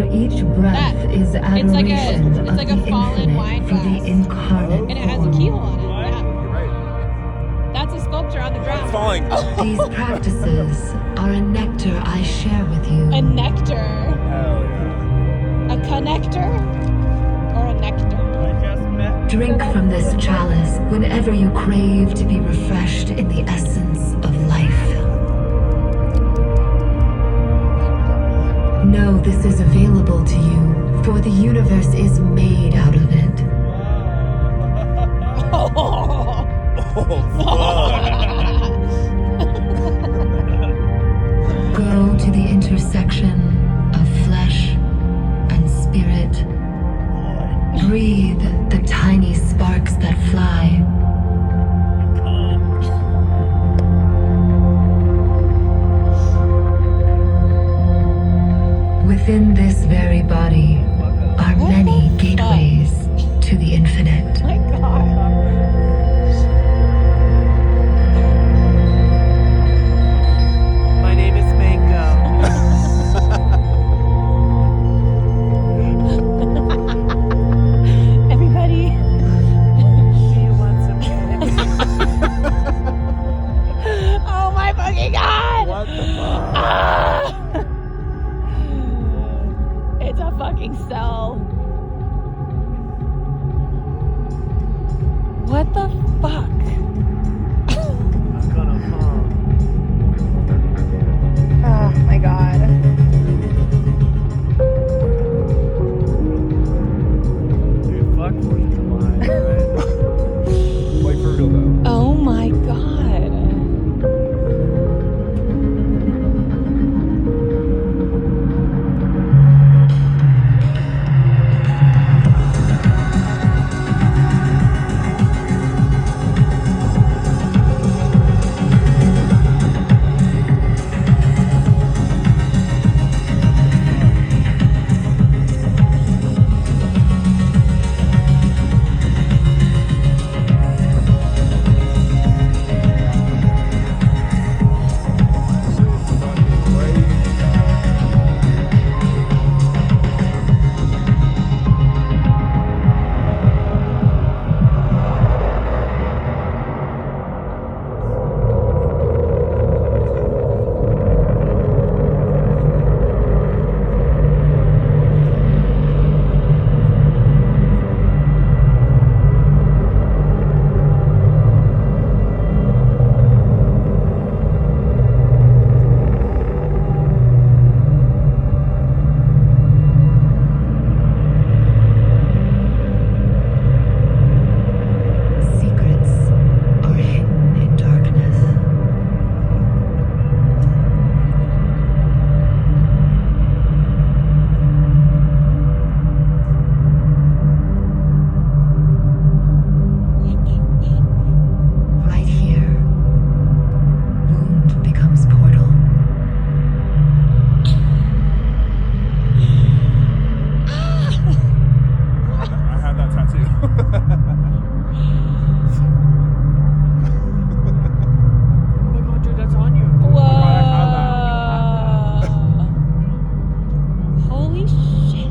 where each breath is adoration it's like a of the fallen infinite wine for the glass. incarnate And it has a form. keyhole on it. Yeah. You're right. That's a sculpture on the ground. It's falling. These practices are a nectar I share with you. A nectar. Hell yeah. A connector? Or a nectar? I just met. Drink from this chalice whenever you crave to be refreshed in the essence of life. Know this is available to you, for the universe is made out of it. Oh, Go to the intersection of flesh and spirit. Breathe the tiny sparks that fly. Within this very body are many gateways to the infinite. my God. My name is Mango. Everybody. Do you want some candy? Oh my fucking God. What the fuck? Ah! It's a fucking cell. What the fuck? I'm gonna fall. Oh my God. Dude, fuck 4th of July, right? Like for real though. Oh my God. Secrets are hidden in darkness. Right here, wound becomes portal. I had that tattoo. Oh my god, dude, that's on you. Whoa. Holy shit.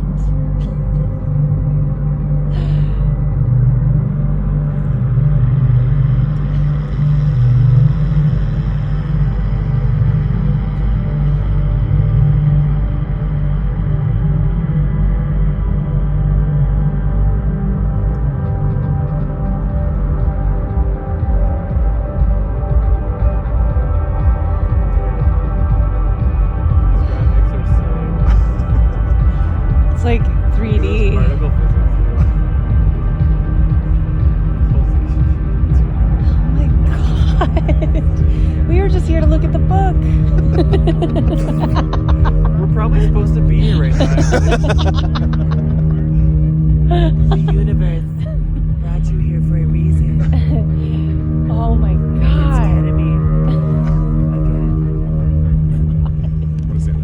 It's like 3D. Particle physics. Oh my God. We were just here to look at the book. We're probably supposed to be here right now. The universe brought you here for a reason. Oh my It's God. ketamine. Again. What is it?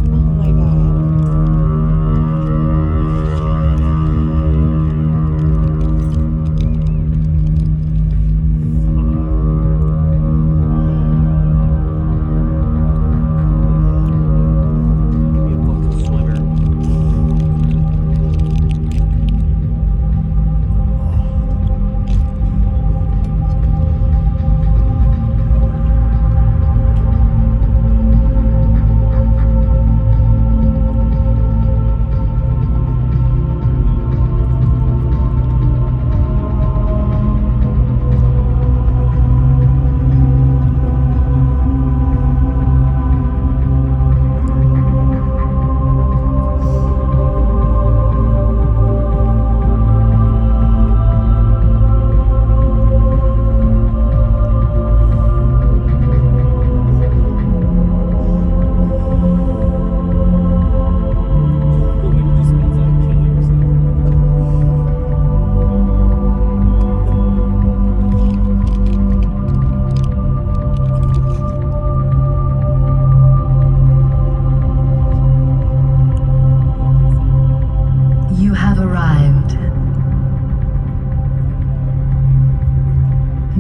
Oh my God. Give me a fucking swimmer.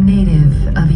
native of